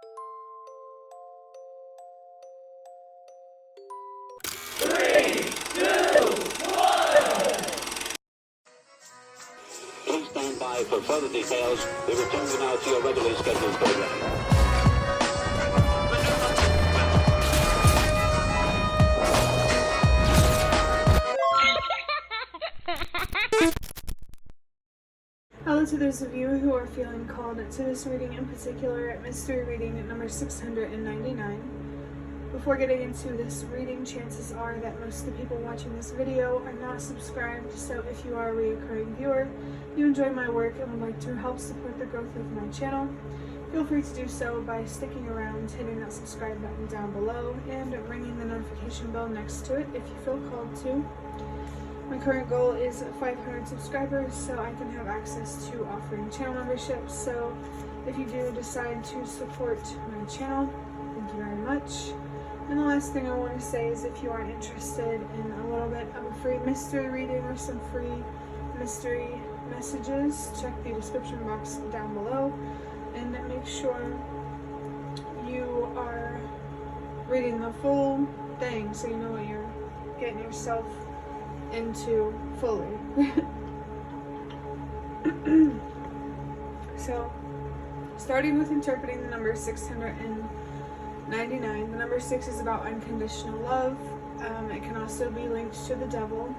Please stand by for further details. We return you now to your regularly scheduled program. Hello to those of you who are feeling called to this reading, in particular mystery reading number 699. Before getting into this reading, chances are that most of the people watching this video are not subscribed, so if you are a recurring viewer, you enjoy my work and would like to help support the growth of my channel, feel free to do so by sticking around, hitting that subscribe button down below, and ringing the notification bell next to it if you feel called to. My current goal is 500 subscribers so I can have access to offering channel memberships, so if you do decide to support my channel, thank you very much. And the last thing I want to say is if you are interested in a little bit of a free mystery reading or some free mystery messages, check the description box down below and make sure you are reading the full thing so you know what you're getting yourself into fully. So, starting with interpreting the number 699, the number 6 is about unconditional love. It can also be linked to the devil.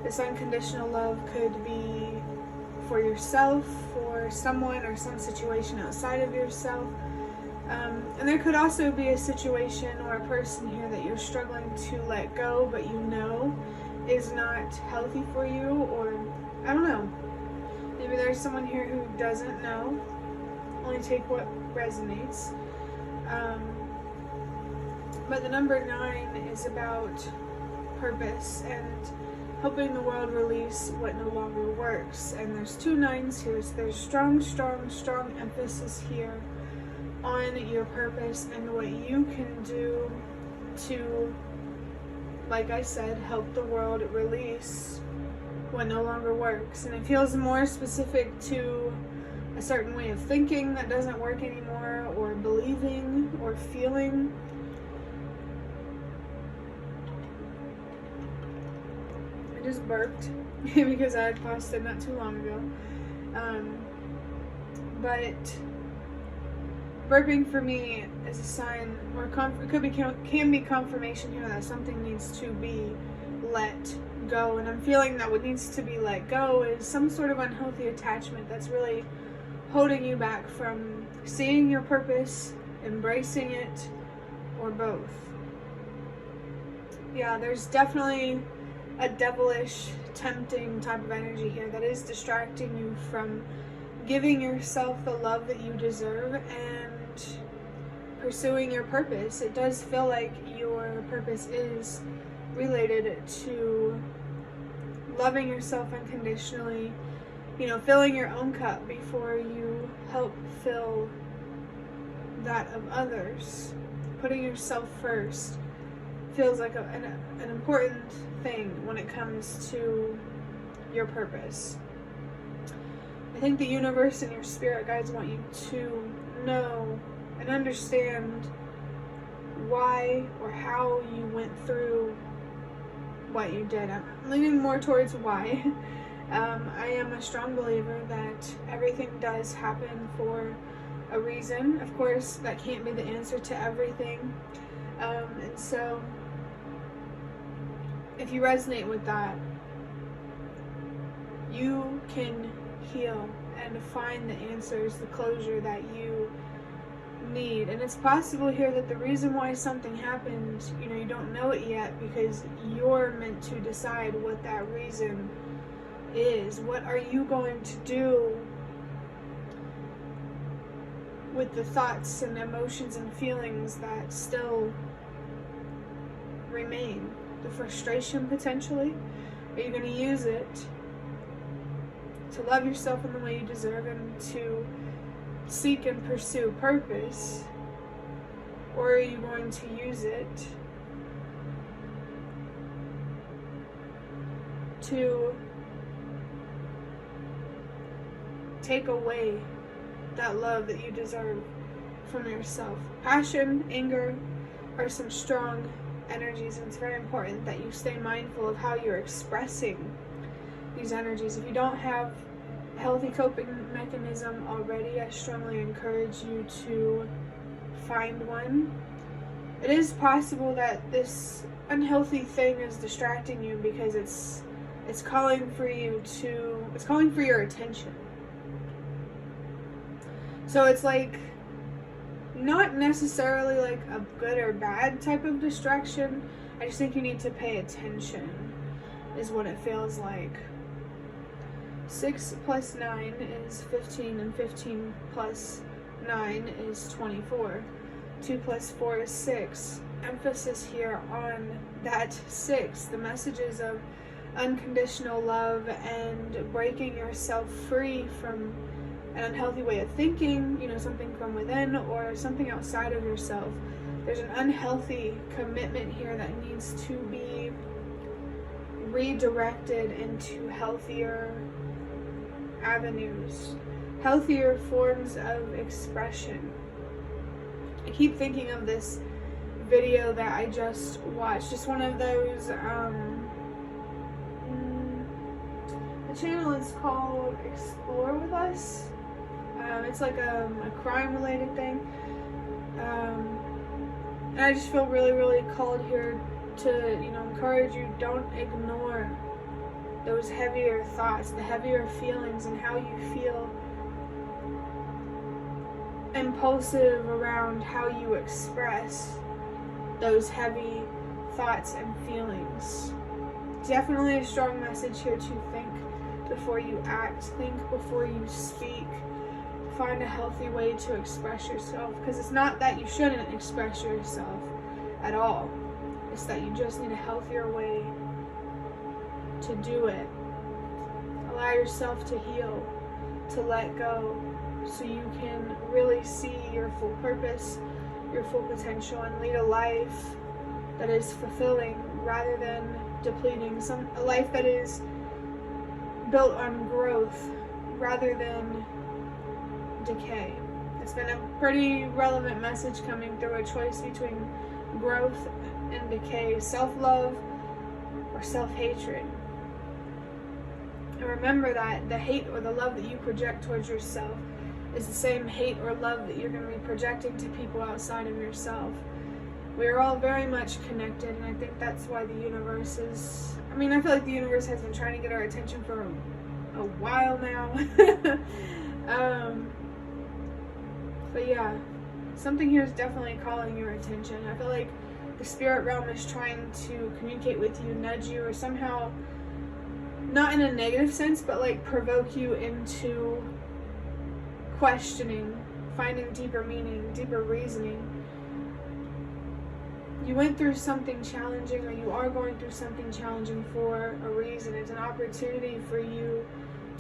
This unconditional love could be for yourself, for someone or some situation outside of yourself. And there could also be a situation or a person here that you're struggling to let go, but you know is not healthy for you, or I don't know. Maybe there's someone here who doesn't know. Only take what resonates. But the number 9 is about purpose and helping the world release what no longer works. And there's 2 9s here, so there's strong emphasis here on your purpose and what you can do to, like I said, help the world release what no longer works. And it feels more specific to a certain way of thinking that doesn't work anymore, or believing or feeling. I just burped because I had pasta not too long ago. But burping for me is a sign, or can be confirmation here that something needs to be let go. And I'm feeling that what needs to be let go is some sort of unhealthy attachment that's really holding you back from seeing your purpose, embracing it, or both. Yeah, there's definitely a devilish, tempting type of energy here that is distracting you from giving yourself the love that you deserve and pursuing your purpose. It does feel like your purpose is related to loving yourself unconditionally, filling your own cup before you help fill that of others. Putting yourself first feels like an important thing when it comes to your purpose. I think the universe and your spirit guides want you to know and understand why or how you went through what you did. I'm leaning more towards why. I am a strong believer that everything does happen for a reason. Of course, that can't be the answer to everything. And so, if you resonate with that, you can heal and find the answers, the closure that you need. And it's possible here that the reason why something happened, you don't know it yet because you're meant to decide what that reason is. What are you going to do with the thoughts and emotions and feelings that still remain? The frustration, potentially? Are you going to use it to love yourself in the way you deserve and to seek and pursue purpose? Or are you going to use it to take away that love that you deserve from yourself. Passion, anger are some strong energies, and it's very important that you stay mindful of how you're expressing these energies. If you don't have a healthy coping mechanism already, I strongly encourage you to find one. It is possible that this unhealthy thing is distracting you because it's calling for your attention. So it's like not necessarily like a good or bad type of distraction. I just think you need to pay attention is what it feels like. 6 plus 9 is 15, and 15 plus 9 is 24. 2 plus 4 is 6. Emphasis here on that 6, the messages of unconditional love and breaking yourself free from an unhealthy way of thinking, something from within or something outside of yourself. There's an unhealthy commitment here that needs to be redirected into healthier avenues, healthier forms of expression. I keep thinking of this video that I just watched, just one of those, the channel is called Explore With Us. It's like a crime related thing, and I just feel really, really called here to, encourage you, don't ignore those heavier thoughts, the heavier feelings, and how you feel impulsive around how you express those heavy thoughts and feelings. Definitely a strong message here to think before you act, think before you speak. Find a healthy way to express yourself, because it's not that you shouldn't express yourself at all. It's that you just need a healthier way to do it. Allow yourself to heal, to let go, so you can really see your full purpose, your full potential, and lead a life that is fulfilling rather than depleting. A life that is built on growth rather than decay. It's been a pretty relevant message coming through, a choice between growth and decay, self-love or self-hatred. And remember that the hate or the love that you project towards yourself is the same hate or love that you're going to be projecting to people outside of yourself. We are all very much connected, and I think that's why the universe is, I feel like the universe has been trying to get our attention for a while now. But yeah, something here is definitely calling your attention. I feel like the spirit realm is trying to communicate with you, nudge you, or somehow, not in a negative sense, but like provoke you into questioning, finding deeper meaning, deeper reasoning. You went through something challenging, or you are going through something challenging for a reason. It's an opportunity for you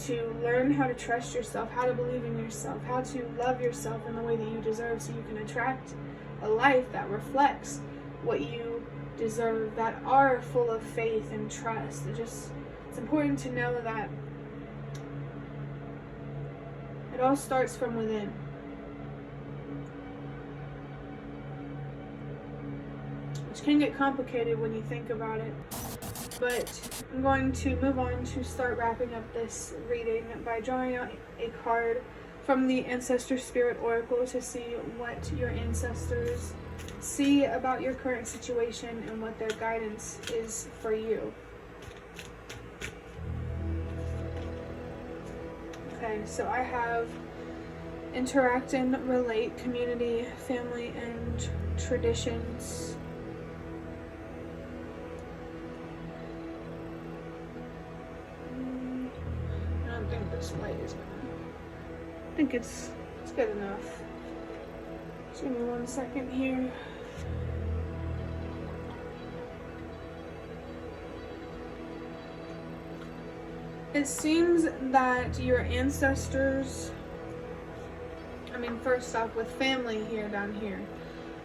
to learn how to trust yourself, how to believe in yourself, how to love yourself in the way that you deserve, so you can attract a life that reflects what you deserve, that are full of faith and trust. It's important to know that it all starts from within. Which can get complicated when you think about it. But I'm going to move on to start wrapping up this reading by drawing out a card from the Ancestor Spirit Oracle to see what your ancestors see about your current situation and what their guidance is for you. Okay, so I have interact and relate, community, family, and traditions. I don't think this light is gonna. I think it's good enough. Just give me 1 second here. It seems that your ancestors, first off with family here down here,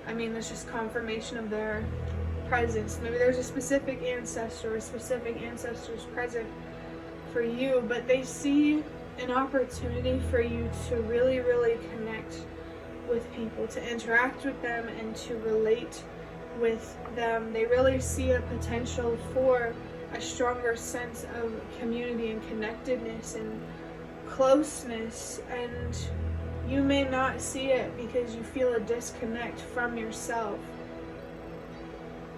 there's just confirmation of their presence. Maybe there's a specific ancestor or specific ancestors present for you, but they see an opportunity for you to really, really connect with people, to interact with them, and to relate with them. They really see a potential for a stronger sense of community and connectedness and closeness, and you may not see it because you feel a disconnect from yourself,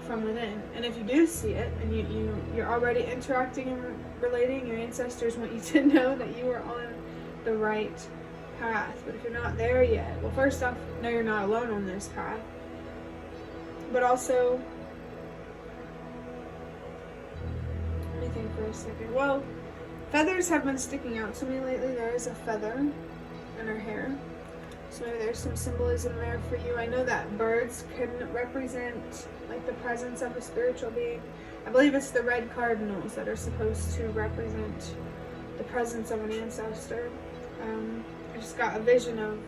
from within. And if you do see it, and you're already interacting and relating, your ancestors want you to know that you are on the right path. But if you're not there yet, well, first off, know you're not alone on this path, but also, let me think for a second. Well, feathers have been sticking out to me lately. There is a feather in her hair, so maybe there's some symbolism there for you. I know that birds can represent like the presence of a spiritual being. I believe it's the red cardinals that are supposed to represent the presence of an ancestor. I just got a vision of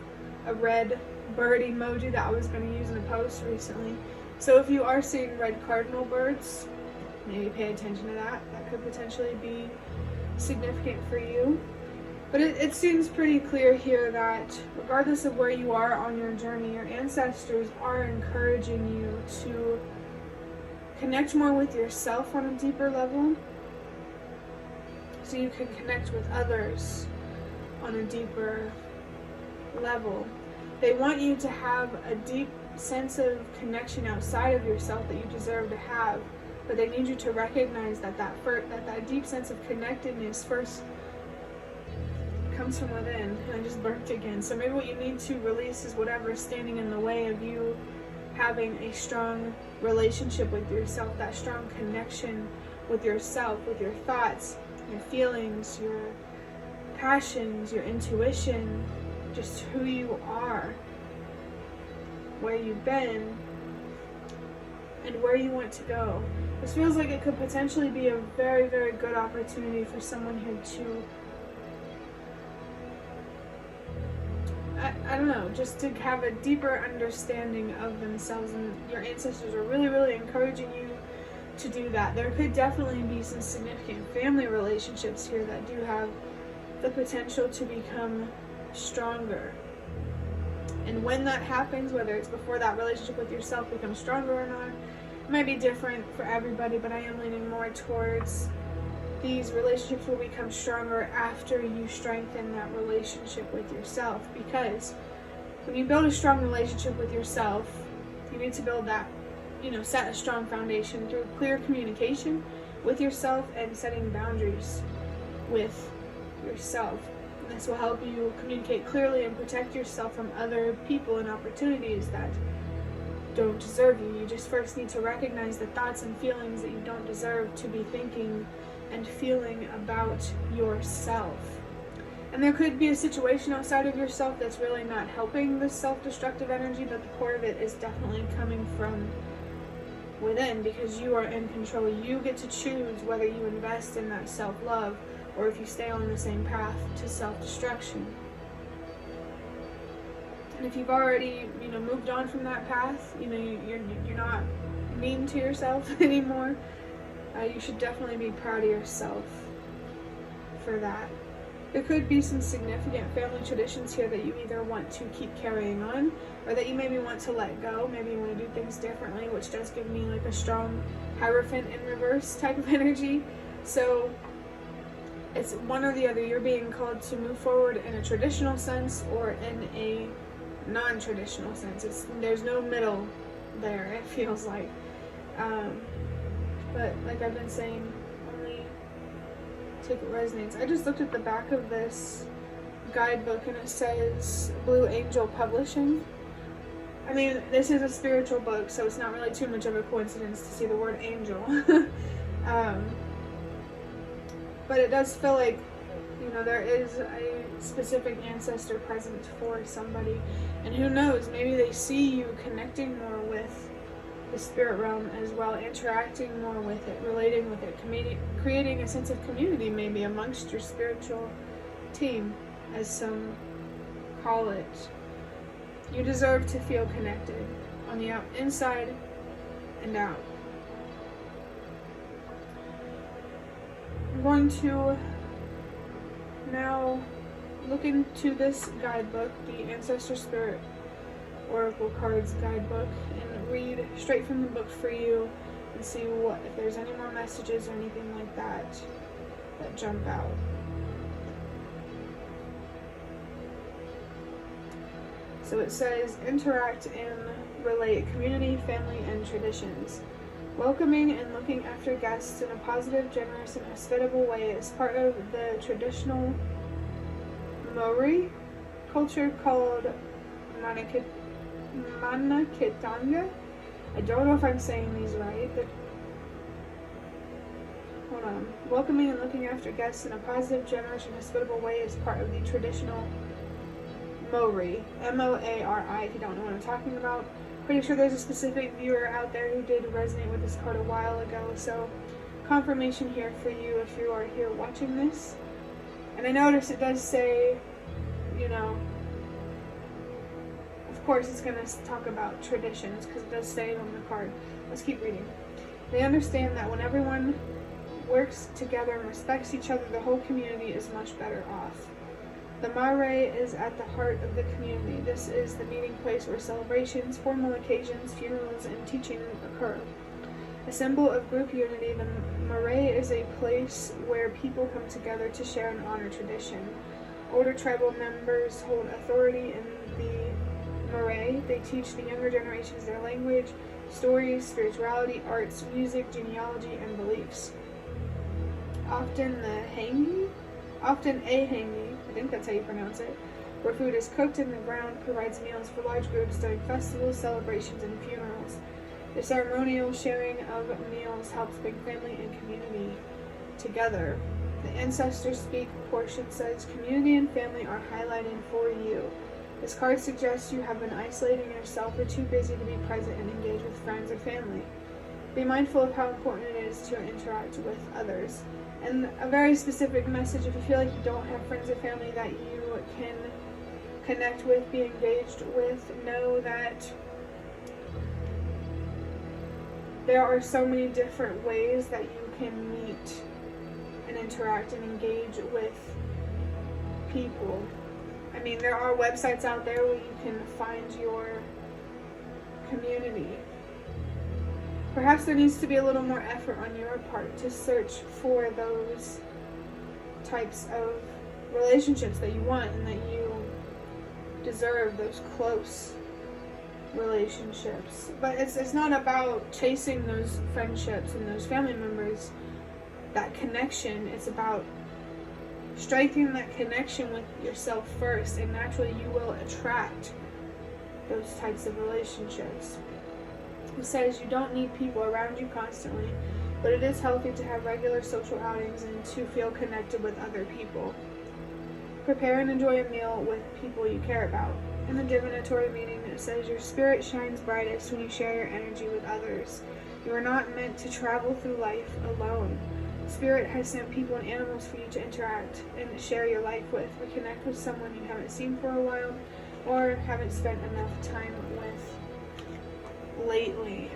a red bird emoji that I was going to use in a post recently. So if you are seeing red cardinal birds, maybe pay attention to that. That could potentially be significant for you. But it seems pretty clear here that regardless of where you are on your journey, your ancestors are encouraging you to connect more with yourself on a deeper level, so you can connect with others on a deeper level. They want you to have a deep sense of connection outside of yourself that you deserve to have, but they need you to recognize that that deep sense of connectedness first comes from within. And I just burped again. So maybe what you need to release is whatever is standing in the way of you having a strong relationship with yourself, that strong connection with yourself, with your thoughts, your feelings, your passions, your intuition, just who you are, where you've been, and where you want to go. This feels like it could potentially be a very, very good opportunity for someone here to, I don't know, just to have a deeper understanding of themselves, and your ancestors are really, really encouraging you to do that. There could definitely be some significant family relationships here that do have the potential to become stronger. And when that happens, whether it's before that relationship with yourself becomes stronger or not, it might be different for everybody, but I am leaning more towards these relationships will become stronger after you strengthen that relationship with yourself. Because when you build a strong relationship with yourself, you need to build that, set a strong foundation through clear communication with yourself and setting boundaries with yourself. And this will help you communicate clearly and protect yourself from other people and opportunities that don't deserve you. You just first need to recognize the thoughts and feelings that you don't deserve to be thinking and feeling about yourself. And there could be a situation outside of yourself that's really not helping this self-destructive energy, but the core of it is definitely coming from within, because you are in control. You get to choose whether you invest in that self-love or if you stay on the same path to self-destruction. And if you've already, moved on from that path, you're not mean to yourself anymore, you should definitely be proud of yourself for that. There could be some significant family traditions here that you either want to keep carrying on, or that you maybe want to let go. Maybe you want to do things differently, which does give me like a strong Hierophant in reverse type of energy. So it's one or the other. You're being called to move forward in a traditional sense or in a non-traditional sense. There's no middle there, it feels like. But like I've been saying, only take what resonates. I just looked at the back of this guidebook and it says Blue Angel Publishing. I mean, this is a spiritual book, so it's not really too much of a coincidence to see the word angel. But it does feel like, there is a specific ancestor present for somebody. And who knows, maybe they see you connecting more with the spirit realm as well, interacting more with it, relating with it, creating a sense of community maybe amongst your spiritual team, as some call it. You deserve to feel connected on the inside and out. I'm going to now look into this guidebook, the Ancestor Spirit Oracle Cards guidebook and read straight from the book for you and see if there's any more messages or anything like that jump out. So it says, interact and relate community, family, and traditions. Welcoming and looking after guests in a positive, generous, and hospitable way is part of the traditional Maori culture called ᴛઘᴇʀᴇ. I don't know if I'm saying these right. Hold on. Welcoming and looking after guests in a positive, generous, and hospitable way is part of the traditional Maori, M-O-A-R-I, if you don't know what I'm talking about. Pretty sure there's a specific viewer out there who did resonate with this card a while ago, so confirmation here for you if you are here watching this. And I notice it does say, of course it's going to talk about traditions, because it does say it on the card. Let's keep reading. They understand that when everyone works together and respects each other, the whole community is much better off. The marae is at the heart of the community. This is the meeting place where celebrations, formal occasions, funerals, and teaching occur. A symbol of group unity, the marae is a place where people come together to share and honor tradition. Older tribal members hold authority in the marae. They teach the younger generations their language, stories, spirituality, arts, music, genealogy, and beliefs. Often a hangi, I think that's how you pronounce it, where food is cooked in the ground, provides meals for large groups during festivals, celebrations, and funerals. The ceremonial sharing of meals helps bring family and community together. The Ancestors Speak portion says, community and family are highlighted for you. This card suggests you have been isolating yourself or too busy to be present and engage with friends or family. Be mindful of how important it is to interact with others. And a very specific message, if you feel like you don't have friends or family that you can connect with, be engaged with, know that there are so many different ways that you can meet and interact and engage with people. I mean, there are websites out there where you can find your community. Perhaps there needs to be a little more effort on your part to search for those types of relationships that you want and that you deserve, those close relationships. But it's not about chasing those friendships and those family members, that connection. It's about striking that connection with yourself first, and naturally you will attract those types of relationships. It says you don't need people around you constantly, but it is healthy to have regular social outings and to feel connected with other people. Prepare and enjoy a meal with people you care about. In the divinatory meaning, it says your spirit shines brightest when you share your energy with others. You are not meant to travel through life alone. Spirit has sent people and animals for you to interact and share your life with. Reconnect with someone you haven't seen for a while or haven't spent enough time with lately.